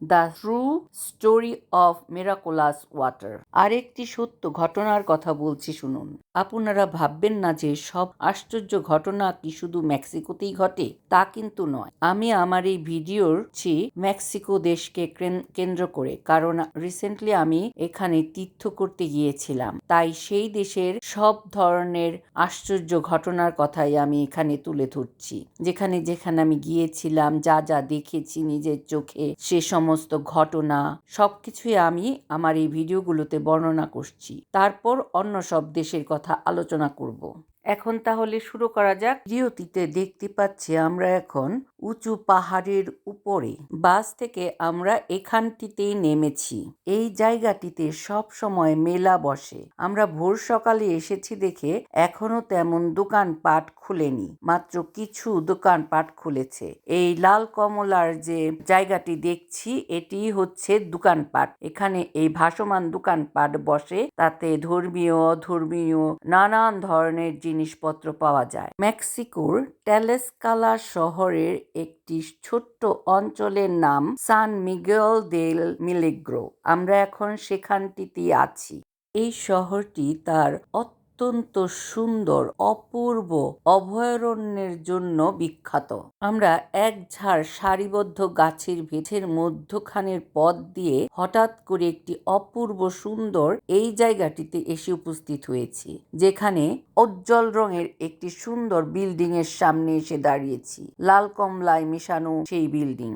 The true story of miraculous water. আরেকটি সত্য ঘটনার কথা বলছি শুনুন। আপনারা ভাববেন না যে সব আশ্চর্য ঘটনা কি শুধু মেক্সিকোতেই ঘটে, তা কিন্তু নয়। আমি আমার এই ভিডিওর মেক্সিকো দেশকে কেন্দ্র করে, কারণ রিসেন্টলি আমি এখানে তীর্থ করতে গিয়েছিলাম, তাই সেই দেশের সব ধরনের আশ্চর্য ঘটনার কথাই আমি এখানে তুলে ধরছি। যেখানে যেখানে আমি গিয়েছিলাম, যা যা দেখেছি নিজের চোখে, সে সমস্ত ঘটনা সবকিছুই আমি আমার এই ভিডিওগুলোতে বর্ণনা করছি। তারপর অন্য সব দেশের কথা আলোচনা করব। এখন তাহলে শুরু করা যাক। ভিডিওটিতে দেখতে পাচ্ছি আমরা এখন উঁচু পাহাড়ের উপরে। বাস থেকে আমরা এখানটিতেই নেমেছি। এই জায়গাটিতে সব সময় মেলা বসে। আমরা ভোর সকালে এসেছি দেখে এখনো তেমন দোকানপাট খুলেনি, মাত্র কিছু দোকানপাট খুলেছে। এই লাল কমলার যে জায়গাটি দেখছি, এটি হচ্ছে দোকানপাট। এখানে এই ভাসমান দোকানপাট বসে, তাতে ধর্মীয় অধর্মীয় নানান ধরনের জিনিসপত্র পাওয়া যায়। মেক্সিকোর টেলেসকালা শহরের একটি ছোট্ট অঞ্চলের নাম সান মিগুয়েল দেল মিলেগ্রো। আমরা এখন সেখানটিতে আছি। এই শহরটি তার অত্যন্ত সুন্দর অপূর্ব অভয়ারণ্যের জন্য বিখ্যাত। আমরা এক ঝাড় সারিবদ্ধ গাছের ভেতরের মধ্যখানের পথ দিয়ে হঠাৎ করে একটি অপূর্ব সুন্দর এই জায়গাটিতে এসে উপস্থিত হয়েছি, যেখানে উজ্জ্বল রঙের একটি সুন্দর বিল্ডিং এর সামনে এসে দাঁড়িয়েছি। লাল কমলায় মেশানো সেই বিল্ডিং।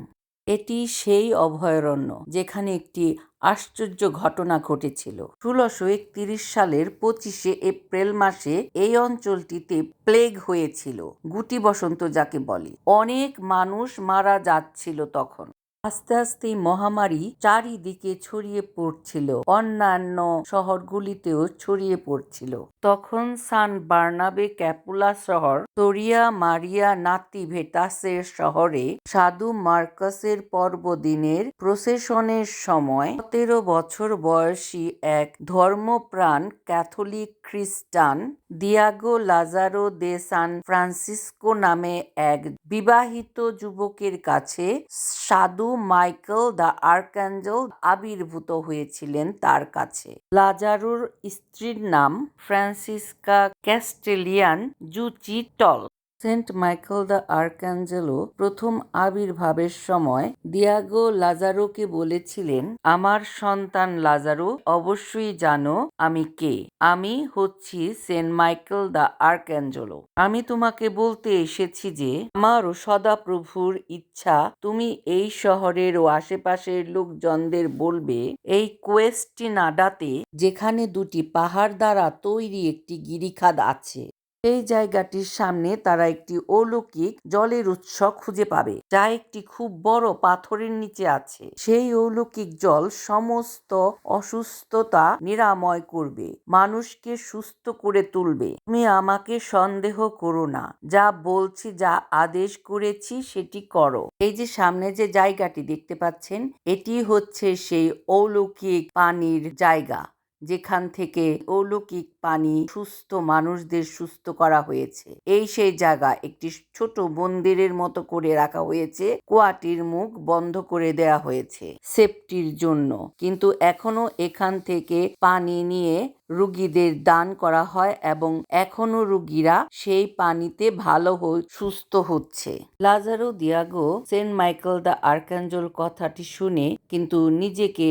এটি সেই অভয়ারণ্য যেখানে একটি আশ্চর্য ঘটনা ঘটেছিল। 1631 সালের 25শে এপ্রিল মাসে এই অঞ্চলটিতে প্লেগ হয়েছিল, গুটি বসন্ত যাকে বলে। অনেক মানুষ মারা যাচ্ছিল তখন। আস্তে আস্তে মহামারী চারিদিকে ছড়িয়ে পড়ছিল, অন্যান্য শহরগুলিতেও ছড়িয়ে পড়ছিল। তখন সান বার্নাবে ক্যাপুলা শহর, তোরিয়া মারিয়া নাতিভেটাসের শহরে সাধু মার্কাসের পর্বদিনের প্রসেশনের সময় 17 বছর বয়সী এক ধর্মপ্রাণ ক্যাথলিক খ্রিস্টান দিয়াগো লাজারো দে সান ফ্রান্সিসকো নামে এক বিবাহিত যুবকের কাছে সাধু মাইকেল দ্য আর্কাঞ্জেল আবির্ভূত হয়েছিলেন তার কাছে। লাজারোর স্ত্রীর নাম ফ্রান্সিসকা ক্যাস্টেলিয়ান জুচিটল। সেন্ট মাইকেল দ্য আর্কাঞ্জেলো প্রথম আবির্ভাবের সময় দিয়াগো লাজারোকে বলেছিলেন, আমার সন্তান লাজারো, অবশ্যই জানো আমি কে। আমি হচ্ছি সেন্ট মাইকেল দ্য আর্কাঞ্জেলো। আমি তোমাকে বলতে এসেছি যে আমারও সদাপ্রভুর ইচ্ছা তুমি এই শহরের ও আশেপাশের লোকজনদের বলবে এই কোয়েস্টিনাডাতে, যেখানে দুটি পাহাড় দ্বারা তৈরি একটি গিরিখাত আছে, সেই জায়গাটির সামনে তারা একটি অলৌকিক জলের উৎস খুঁজে পাবে, যা একটি খুব বড় পাথরের নিচে আছে। সেই অলৌকিক জল সমস্ত অসুস্থতা নিরাময় করবে, মানুষকে সুস্থ করে তুলবে। তুমি আমাকে সন্দেহ করো না, যা বলছি, যা আদেশ করেছি সেটি করো। এই যে সামনে যে জায়গাটি দেখতে পাচ্ছেন, এটি হচ্ছে সেই অলৌকিক পানির জায়গা, যেখান থেকে অলৌকিক পানি সুস্থ মানুষদের সুস্থ করা হয়েছে। এই সেই জায়গা। একটি ছোট মন্দিরের মতো করে রাখা হয়েছে, কুয়াটির মুখ বন্ধ করে দেয়া হয়েছে সেফটির জন্য, কিন্তু এখনো এখান থেকে পানি নিয়ে রোগীদের দান করা হয় এবং এখনো রোগীরা সেই পানিতে ভালো সুস্থ হচ্ছে। Lazaro Diego Saint Michael the archangel কথাটি শুনে কিন্তু নিজেকে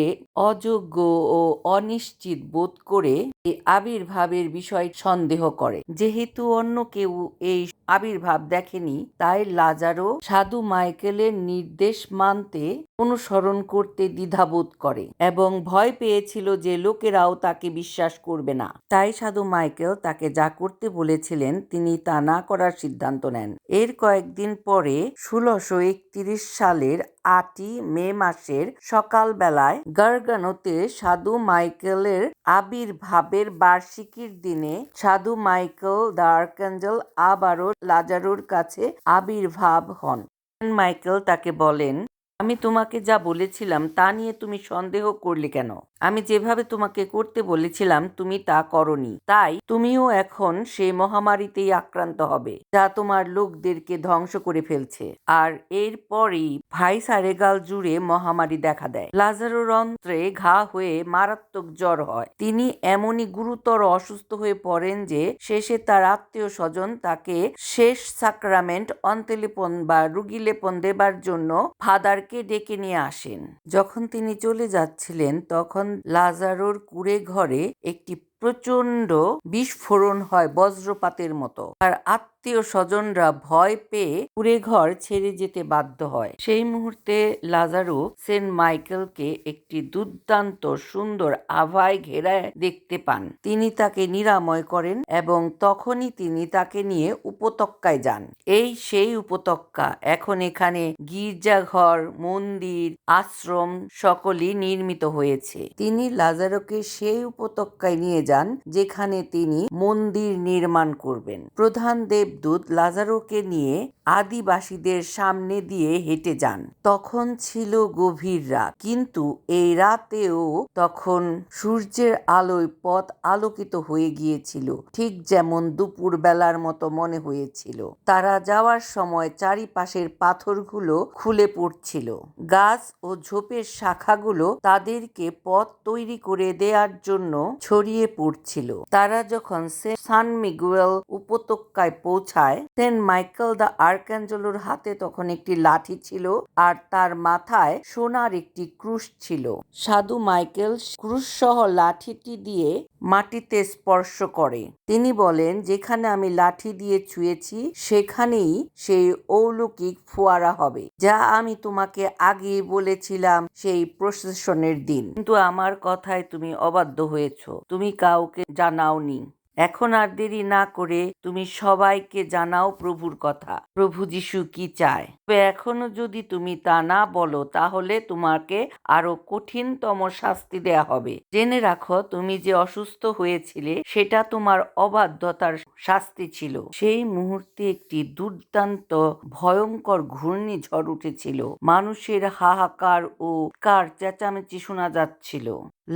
অযোগ্য ও অনিশ্চিত বোধ করে এই আবির্ভাবের বিষয় সন্দেহ করে। যেহেতু অন্য কেউ এই আবির্ভাব দেখেনি, তাই লাজারো সাধু মাইকেলের নির্দেশ মানতে অনুসরণ করতে দ্বিধাবোধ করে এবং ভয় পেয়েছিল যে লোকেরাও তাকে বিশ্বাস করবে না। তাই সাধু মাইকেল তাকে যা করতে বলেছিলেন তিনি তা না করার সিদ্ধান্ত নেন। এর কয়েকদিন পরে 1631 সালের 8ই মে মাসের সকালবেলায় গার্গানোতে সাধু মাইকেলের আবির্ভাবের বার্ষিকীর দিনে সাধু মাইকেল দ্য আর্কাঞ্জেল আবারও লাজারোর কাছে আবির্ভাব হন। মাইকেল তাকে বলেন, আমি তোমাকে যা বলেছিলাম তা নিয়ে তুমি সন্দেহ করলে কেন? আমি যেভাবে তোমাকে করতে বলেছিলাম তুমি তা করনি, তাই তুমিও এখন সেই মহামারীতেই আক্রান্ত হবে যা তোমার লোকদেরকে ধ্বংস করে ফেলছে। আর এরপরই ভাইসারেগাল জুড়ে মহামারী দেখা দেয়। লাজারোর অন্ত্রে ঘা হয়ে মারাত্মক জ্বর হয়। তিনি এমনই গুরুতর অসুস্থ হয়ে পড়েন যে শেষে তার আত্মীয় স্বজন তাকে শেষ সাক্রামেন্ট অন্ত্যলেপন বা রুগীলেপন দেবার জন্য ফাদারকে ডেকে নিয়ে আসেন। যখন তিনি চলে যাচ্ছিলেন তখন লাজারোর কুঁড়ে ঘরে একটি প্রচণ্ড বিস্ফোরণ হয় বজ্রপাতের মতো। তার আত্মীয় স্বজনরা ভয় পেয়ে কুঁড়ে ঘর ছেড়ে যেতে বাধ্য হয়। সেই মুহূর্তে লাজারো সেন্ট মাইকেলকে একটি দুর্দান্ত সুন্দর আভায় ঘেরায় দেখতে পান। তিনি তাকে নিরাময় করেন এবং তখনই তিনি তাকে নিয়ে উপত্যকায় যান। এই সেই উপত্যকা। এখন এখানে গির্জাঘর, মন্দির, আশ্রম সকলই নির্মিত হয়েছে। তিনি লাজারোকে সেই উপত্যকায় নিয়ে যান যেখানে তিনি মন্দির নির্মাণ করবেন। প্রধান দেবদূত লাজারোকে নিয়ে আদিবাসীদের সামনে দিয়ে হেঁটে যান। তখন ছিল গভীর রাত, কিন্তু এই রাতেও তখন সূর্যের আলোয় পথ আলোকিত হয়ে গিয়েছিল, ঠিক যেমন দুপুর বেলার মতো মনে হয়েছিল। তারা যাওয়ার সময় চারিপাশের পাথরগুলো খুলে পড়ছিল। গাছ ও ঝোপের শাখাগুলো তাদেরকে পথ তৈরি করে দেওয়ার জন্য ছড়িয়ে পড়ছিল। তারা যখন সান মিগুয়েল উপত্যকায় পৌঁছায়, সেন্ট মাইকেল দ্য আর্কাঞ্জেলোর হাতে তখন একটি লাঠি ছিল আর তার মাথায় সোনার একটি ক্রুশ ছিল। সাধু মাইকেল ক্রুশ সহ লাঠিটি দিয়ে মাটিতে স্পর্শ করে। তিনি বলেন, যেখানে আমি লাঠি দিয়ে ছুঁয়েছি সেখানেই সেই অলৌকিক ফোয়ারা হবে, যা আমি তোমাকে আগেই বলেছিলাম সেই প্রসেশনের দিন। কিন্তু আমার কথায় তুমি অবাধ্য হয়েছ, তুমি কাউকে জানাওনি। এখন আর দেরি না করে তুমি সবাইকে জানাও প্রভুর কথা, প্রভু যিশু কি চায়। তবে এখনো যদি তুমি তা না বলো তাহলে তোমাকে আরো কঠিনতম শাস্তি দেয়া হবে। জেনে রাখো, তুমি যে অসুস্থ হয়েছিলে সেটা তোমার অবাধ্যতার শাস্তি ছিল। সেই মুহূর্তে একটি দুর্দান্ত ভয়ঙ্কর ঘূর্ণিঝড় উঠেছিল। মানুষের হাহাকার ও কার চেঁচামেচি শোনা যাচ্ছিল।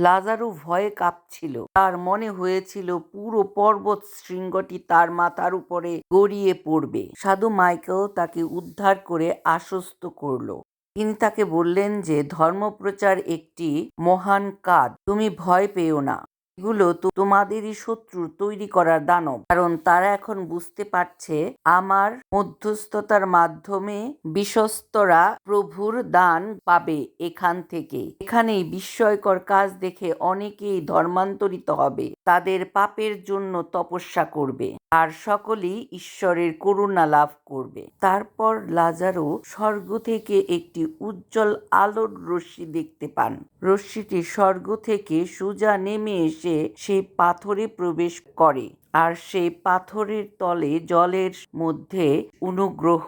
লাজারো ভয়ে কাঁপছিল। তার মনে হয়েছিল পুরো পর্বত শৃঙ্গটি তার মাথার উপরে গড়িয়ে পড়বে। সাধু মাইকেল তাকে উদ্ধার করে আশ্বস্ত করল। তিনি তাকে বললেন যে ধর্মপ্রচার একটি মহান কাজ, তুমি ভয় পেও না। এগুলো তোমাদেরই শত্রু তৈরি করা দানব, কারণ তারা এখন বুঝতে পারছে আমার মধ্যস্থতার মাধ্যমে বিশ্বস্তরা প্রভুর দান পাবে। এখান থেকে এখানেই বিস্ময়কর কাজ দেখে অনেকেই ধর্মান্তরিত হবে, তাদের পাপের জন্য তপস্যা করবে আর সকলেই ঈশ্বরের করুণা লাভ করবে। তারপর লাজারো স্বর্গ থেকে একটি উজ্জ্বল আলোর রশ্মি দেখতে পান। রশ্মিটি স্বর্গ থেকে সোজা নেমে এসে সেই পাথরে প্রবেশ করে আর সেই পাথরের তলে জলের মধ্যে অনুগ্রহ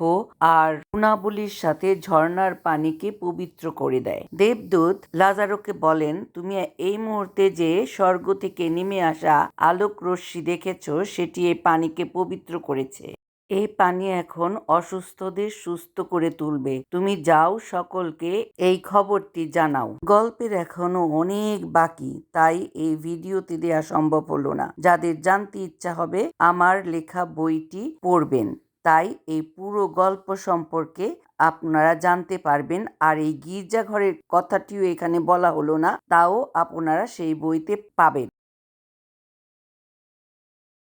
আর গুণাবলীর সাথে ঝর্ণার পানিকে পবিত্র করে দেয়। দেবদূত লাজারোকে বলেন, তুমি এই মুহূর্তে যে স্বর্গ থেকে নেমে আসা আলোক রশ্মি দেখেছ সেটি এই পানিকে পবিত্র করেছে। এই পানি এখন অসুস্থদের সুস্থ করে তুলবে। তুমি যাও, সকলকে এই খবরটি জানাও। গল্পের এখনো অনেক বাকি, তাই এই ভিডিওতে দেওয়া সম্ভব হলো না। যাদের জানতে ইচ্ছা হবে আমার লেখা বইটি পড়বেন, তাই এই পুরো গল্প সম্পর্কে আপনারা জানতে পারবেন। আর এই গির্জাঘরের কথাটিও এখানে বলা হলো না, তাও আপনারা সেই বইতে পাবেন।